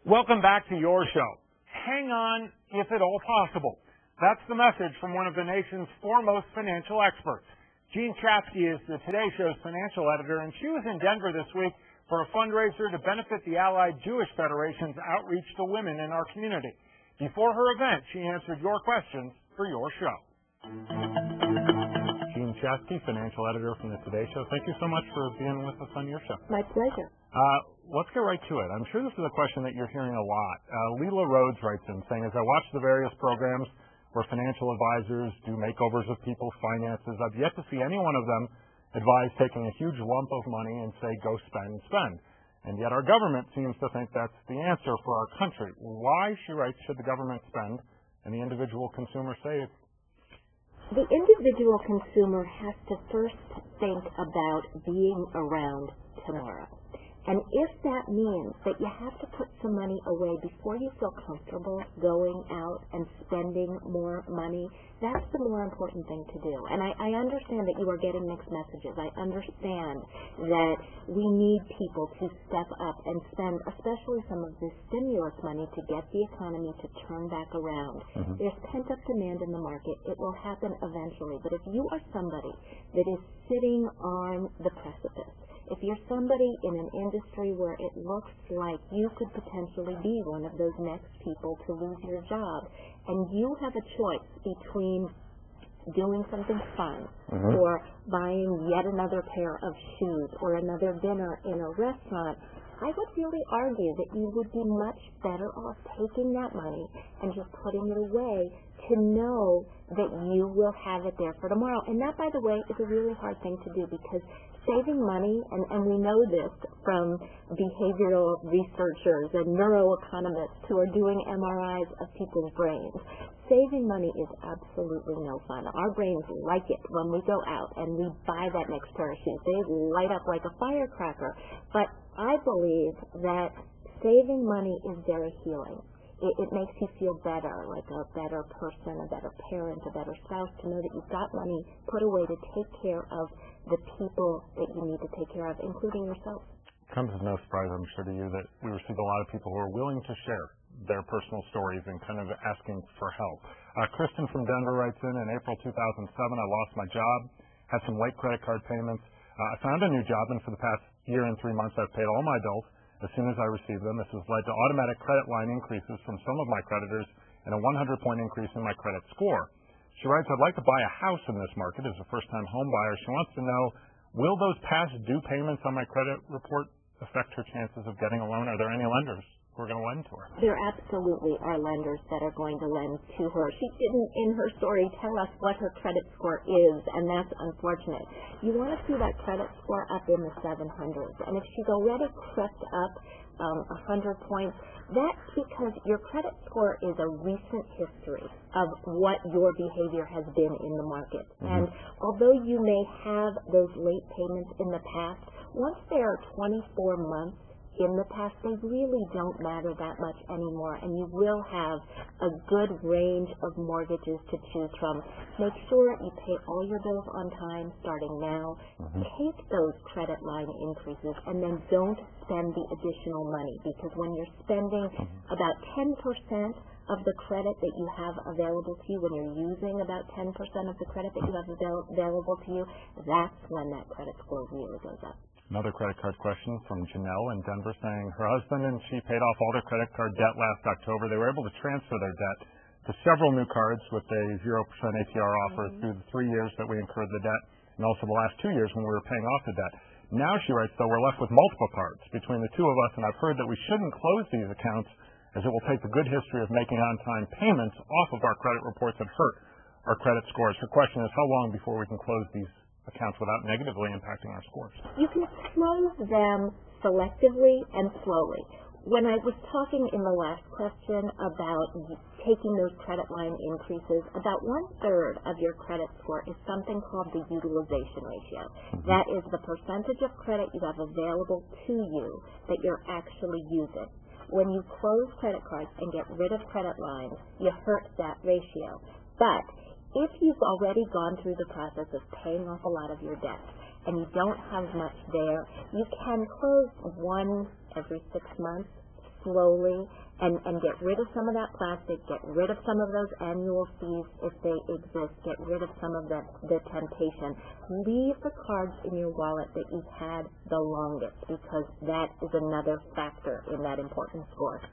Welcome back to your show. Hang on, if at all possible. That's the message from one of the nation's foremost financial experts. Jean Chatzky is the Today Show's financial editor, and she was in Denver this week for a fundraiser to benefit the Allied Jewish Federation's outreach to women in our community. Before her event, she answered your questions for your show. Jean Chatzky, financial editor from the Today Show. Thank you so much for being with us on your show. My pleasure. Let's get right to it. I'm sure this is a question that you're hearing a lot. Leela Rhodes writes in saying, as I watch the various programs where financial advisors do makeovers of people's finances, I've yet to see any one of them advise taking a huge lump of money and say, go spend, spend. And yet our government seems to think that's the answer for our country. Why, she writes, should the government spend and the individual consumer save? The individual consumer has to first think about being around tomorrow. And if that means that you have to put some money away before you feel comfortable going out and spending more money, that's the more important thing to do. And I understand that you are getting mixed messages. I understand that we need people to step up and spend, especially some of this stimulus money, to get the economy to turn back around. There's pent-up demand in the market. It will happen eventually. But if you are somebody that is sitting on the precipice, if you're somebody in an industry where it looks like you could potentially be one of those next people to lose your job, and you have a choice between doing something fun or buying yet another pair of shoes or another dinner in a restaurant, I would really argue that you would be much better off taking that money and just putting it away to know that you will have it there for tomorrow. And that, by the way, is a really hard thing to do, because saving money, and we know this from behavioral researchers and neuroeconomists who are doing MRIs of people's brains, saving money is absolutely no fun. Our brains like it when we go out and we buy that next pair of shoes. They light up like a firecracker. But I believe that saving money is very healing. It makes you feel better, like a better person, a better parent, a better spouse, to know that you've got money put away to take care of the people that you need to take care of, including yourself. It comes as no surprise, I'm sure, to you that we receive a lot of people who are willing to share their personal stories and kind of asking for help. Kristen from Denver writes in April 2007, I lost my job, had some late credit card payments. I found a new job, and for the past year and 3 months, I've paid all my bills as soon as I received them. This has led to automatic credit line increases from some of my creditors and a 100-point increase in my credit score. She writes, I'd like to buy a house in this market as a first-time home buyer. She wants to know, will those past due payments on my credit report affect her chances of getting a loan? Are there any lenders who are going to lend to her? There absolutely are lenders that are going to lend to her. She didn't, in her story, tell us what her credit score is, and that's unfortunate. You want to see that credit score up in the 700s, and if she's already crept up 100 points, that's because your credit score is a recent history of what your behavior has been in the market. And although you may have those late payments in the past, once they are 24 months in the past, they really don't matter that much anymore, and you will have a good range of mortgages to choose from. Make sure you pay all your bills on time starting now. Take those credit line increases, and then don't spend the additional money, because when you're spending about 10% of the credit that you have available to you, when you're using about 10% of the credit that you have available to you, that's when that credit score really goes up. Another credit card question from Janelle in Denver saying her husband and she paid off all their credit card debt last October. They were able to transfer their debt to several new cards with a 0% APR offer through the 3 years that we incurred the debt, and also the last 2 years when we were paying off the debt. Now, she writes, though, we're left with multiple cards between the two of us, and I've heard that we shouldn't close these accounts as it will take the good history of making on-time payments off of our credit reports and hurt our credit scores. Her question is, how long before we can close these accounts without negatively impacting our scores? You can close them selectively and slowly. When I was talking in the last question about taking those credit line increases, about 1/3 of your credit score is something called the utilization ratio. That is the percentage of credit you have available to you that you're actually using. When you close credit cards and get rid of credit lines, you hurt that ratio. But if you've already gone through the process of paying off a lot of your debt and you don't have much there, you can close one every 6 months, slowly and get rid of some of that plastic, get rid of some of those annual fees if they exist, get rid of some of the temptation. Leave the cards in your wallet that you've had the longest, because that is another factor in that important score.